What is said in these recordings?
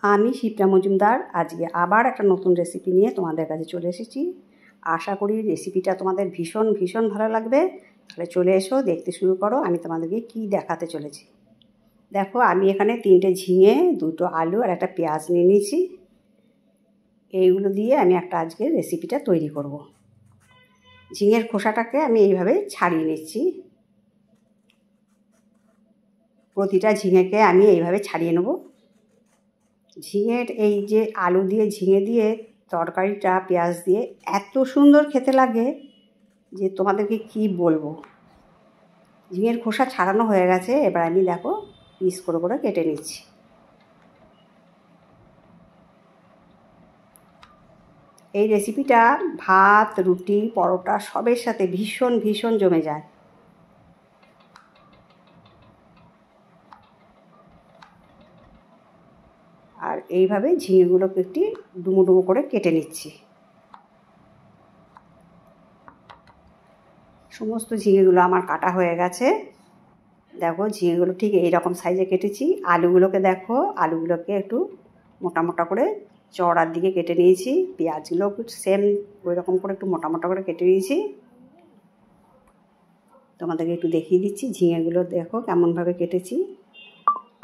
আমি শিপ্রা মজুমদার আজকে আবার একটা নতুন রেসিপি নিয়ে তোমাদের কাছে চলে এসেছি। আশা করি রেসিপিটা তোমাদের ভীষণ ভীষণ ভালো লাগবে। তাহলে চলে এসো, দেখতে শুরু করো আমি তোমাদেরকে কি দেখাতে চলেছি। দেখো, আমি এখানে 3টে ঝিঙে, 2টো আলু আর একটা পেঁয়াজ নিয়ে নিয়েছি। এইগুলো দিয়ে আমি একটা আজকে রেসিপিটা তৈরি করব। ঝিঙের খোসাটাকে আমি এইভাবে ছাড়িয়ে নিচ্ছি। প্রতিটা ঝিঙেকে আমি এইভাবে ছাড়িয়ে নেব। ঝিঙের এই যে আলু দিয়ে ঝিঙে দিয়ে তরকারিটা পেঁয়াজ দিয়ে এত সুন্দর খেতে লাগে যে তোমাদেরকে কি বলবো। ঝিঙের খোসা ছাড়ানো হয়ে গেছে, এবার আমি দেখো পিস করে করে কেটে নিচ্ছি। এই রেসিপিটা ভাত, রুটি, পরোটা সবের সাথে ভীষণ ভীষণ জমে যায়। আর এইভাবে ঝিঙেগুলোকে একটি ডুমো ডুমো করে কেটে নিচ্ছি। সমস্ত ঝিঙেগুলো আমার কাটা হয়ে গেছে। দেখো, ঝিঙেগুলো ঠিক এইরকম সাইজে কেটেছি। আলুগুলোকে দেখো, আলুগুলোকে একটু মোটা মোটা করে চওড়ার দিকে কেটে নিয়েছি। পেঁয়াজগুলো সেম ওই রকম করে একটু মোটা মোটা করে কেটে নিয়েছি। তোমাদেরকে একটু দেখিয়ে দিচ্ছি ঝিঙেগুলো দেখো কেমনভাবে কেটেছি।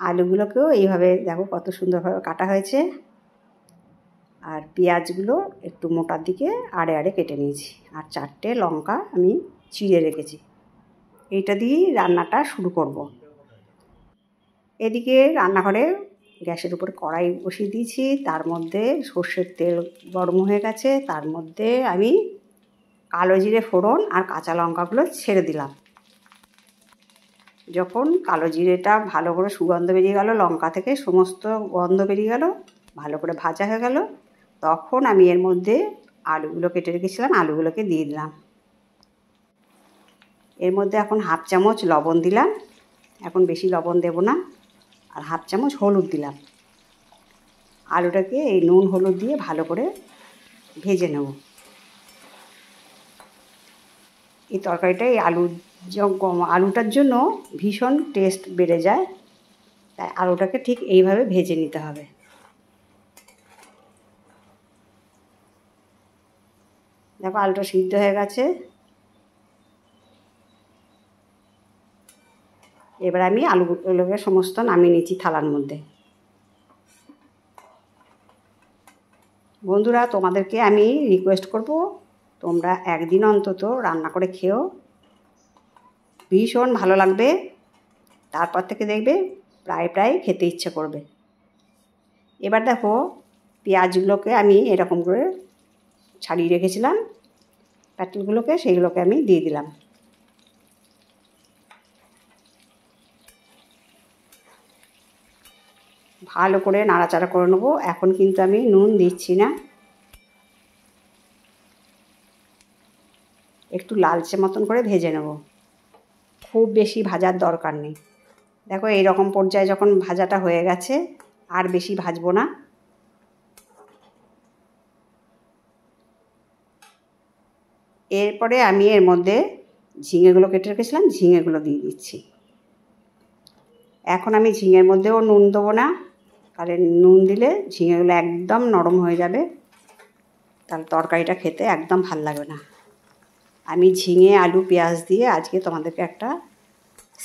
আলুগুলোকেও এইভাবে দেখো কত সুন্দরভাবে কাটা হয়েছে। আর পেঁয়াজগুলো একটু মোটার দিকে আড়ে আড়ে কেটে নিয়েছি। আর 4টে লঙ্কা আমি চিড়ে রেখেছি। এইটা দিয়েই রান্নাটা শুরু করব। এদিকে রান্নাঘরে গ্যাসের উপরে কড়াই বসিয়ে দিয়েছি। তার মধ্যে সর্ষের তেল গরম হয়ে গেছে। তার মধ্যে আমি কালো জিরে ফোড়ন আর কাঁচা লঙ্কাগুলো ছেড়ে দিলাম। যখন কালো জিরেটা ভালো করে সুগন্ধ বেরিয়ে গেল, লঙ্কা থেকে সমস্ত গন্ধ বেরিয়ে গেল, ভালো করে ভাজা হয়ে গেল, তখন আমি এর মধ্যে আলুগুলো কেটে রেখেছিলাম, আলুগুলোকে দিয়ে দিলাম। এর মধ্যে এখন 1/2 চামচ লবণ দিলাম। এখন বেশি লবণ দেব না। আর 1/2 চামচ হলুদ দিলাম। আলুটাকে এই নুন হলুদ দিয়ে ভালো করে ভেজে নেব। এই তরকারিটা এই আলুটার জন্য ভীষণ টেস্ট বেড়ে যায়। তাই আলুটাকে ঠিক এইভাবে ভেজে নিতে হবে। দেখো, আলুটা সিদ্ধ হয়ে গেছে। এবার আমি আলুগুলোকে সমস্ত নামিয়ে নিচ্ছি থালার মধ্যে। বন্ধুরা, তোমাদেরকে আমি রিকোয়েস্ট করব, তোমরা একদিন অন্তত রান্না করে খেও, ভীষণ ভালো লাগবে। তারপর থেকে দেখবে প্রায় প্রায় খেতে ইচ্ছে করবে। এবার দেখো, পেঁয়াজগুলোকে আমি এরকম করে ছাড়িয়ে রেখেছিলাম প্যাটেলগুলোকে, সেইগুলোকে আমি দিয়ে দিলাম। ভালো করে নাড়াচাড়া করে নেবো। এখন কিন্তু আমি নুন দিচ্ছি না। একটু লালচে মতন করে ভেজে নেব, খুব বেশি ভাজার দরকার নেই। দেখো, এইরকম পর্যায়ে যখন ভাজাটা হয়ে গেছে, আর বেশি ভাজবো না। এরপরে আমি এর মধ্যে ঝিঙেগুলো কেটে রেখেছিলাম, ঝিঙেগুলো দিয়ে দিচ্ছি। এখন আমি ঝিঙের মধ্যেও নুন দেবো না, কারণ নুন দিলে ঝিঙেগুলো একদম নরম হয়ে যাবে, তাহলে তরকারিটা খেতে একদম ভাল লাগবে না। আমি ঝিঙে, আলু, পেঁয়াজ দিয়ে আজকে তোমাদেরকে একটা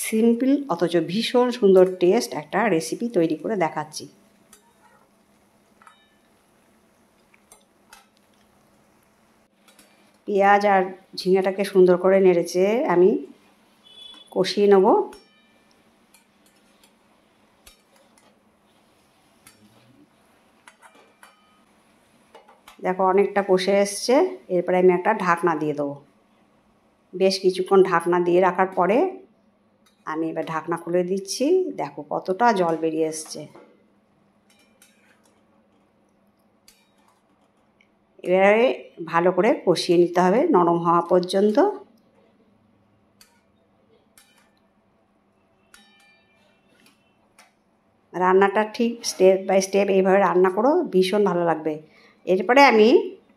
সিম্পল অথচ ভীষণ সুন্দর টেস্ট একটা রেসিপি তৈরি করে দেখাচ্ছি। পেঁয়াজ আর ঝিঙেটাকে সুন্দর করে নেড়েচে আমি কষিয়ে নেব। দেখো, অনেকটা কষে এসছে। এরপরে আমি একটা ঢাকনা দিয়ে দেবো। বেশ কিছুক্ষণ ঢাকনা দিয়ে রাখার পরে আমি এবার ঢাকনা খুলে দিচ্ছি। দেখো কতটা জল বেরিয়ে এসছে। এবারে ভালো করে কষিয়ে নিতে হবে নরম হওয়া পর্যন্ত। রান্নাটা ঠিক স্টেপ বাই স্টেপ এইভাবে রান্না করো, ভীষণ ভালো লাগবে। এরপরে আমি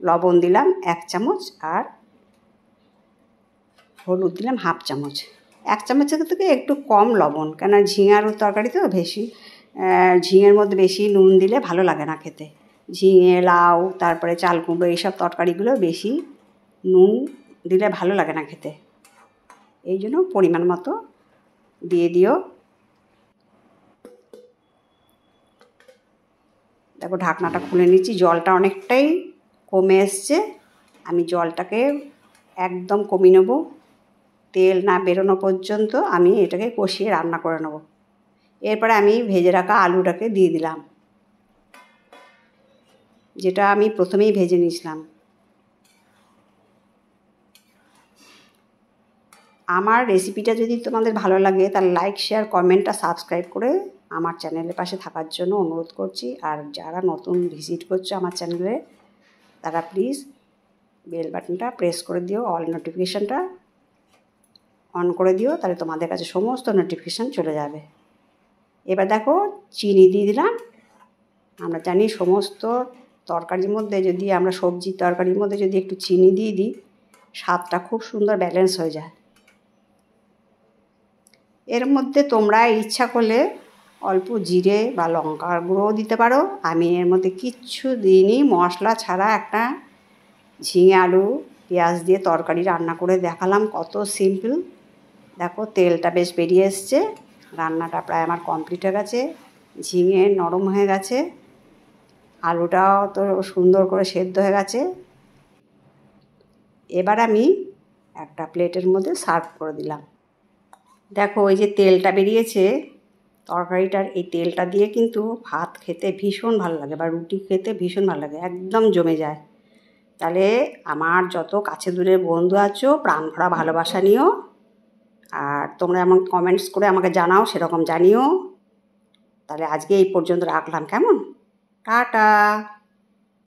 লবণ দিলাম 1 চামচ আর হলুদ দিলাম 1/2 চামচ। 1 চামচের থেকে একটু কম লবণ, কেন ঝিঙে আলুর তরকারি তো বেশি ঝিঙের মধ্যে বেশি নুন দিলে ভালো লাগে না খেতে। ঝিঙে, লাউ, তারপরে চাল কুমড়ো এইসব তরকারিগুলো বেশি নুন দিলে ভালো লাগে না খেতে। এই জন্য পরিমাণ মতো দিয়ে দিও। দেখো ঢাকনাটা খুলে নিচ্ছি, জলটা অনেকটাই কমে এসছে। আমি জলটাকে একদম কমিয়ে নেব, তেল না বেরোনো পর্যন্ত আমি এটাকে কষিয়ে রান্না করে নেব। এরপরে আমি ভেজে রাখা আলুটাকে দিয়ে দিলাম, যেটা আমি প্রথমেই ভেজে নিয়েছিলাম। আমার রেসিপিটা যদি তোমাদের ভালো লাগে তাহলে লাইক, শেয়ার, কমেন্ট আর সাবস্ক্রাইব করে আমার চ্যানেলের পাশে থাকার জন্য অনুরোধ করছি। আর যারা নতুন ভিজিট করছো আমার চ্যানেলে, তারা প্লিজ বেল বাটনটা প্রেস করে দিও, অল নোটিফিকেশানটা অন করে দিও, তাহলে তোমাদের কাছে সমস্ত নোটিফিকেশান চলে যাবে। এবার দেখো চিনি দিয়ে দিলাম। আমরা জানি সমস্ত তরকারির মধ্যে যদি আমরা সবজির তরকারির মধ্যে যদি একটু চিনি দিয়ে দিই, স্বাদটা খুব সুন্দর ব্যালেন্স হয়ে যায়। এর মধ্যে তোমরা ইচ্ছা করলে অল্প জিরে বা লঙ্কার গুঁড়োও দিতে পারো। আমি এর মধ্যে কিচ্ছু দিইনি, মশলা ছাড়া একটা ঝিঙে আলু পেঁয়াজ দিয়ে তরকারি রান্না করে দেখালাম, কত সিম্পল। দেখো তেলটা বেশ বেরিয়ে এসছে, রান্নাটা প্রায় আমার কমপ্লিট হয়ে গেছে, ঝিঙে নরম হয়ে গেছে, আলুটাও তো সুন্দর করে সেদ্ধ হয়ে গেছে। এবার আমি একটা প্লেটের মধ্যে সার্ভ করে দিলাম। দেখো ওই যে তেলটা বেরিয়েছে তরকারিটার, এই তেলটা দিয়ে কিন্তু ভাত খেতে ভীষণ ভালো লাগে বা রুটি খেতে ভীষণ ভালো লাগে, একদম জমে যায়। তাহলে আমার যত কাছে দূরের বন্ধু আছো, প্রাণ ভরা ভালোবাসা নিও। আর তোমরা এমন কমেন্টস করে আমাকে জানাও, সেরকম জানিও। তাহলে আজকে এই পর্যন্ত রাখলাম, কেমন? টাটা।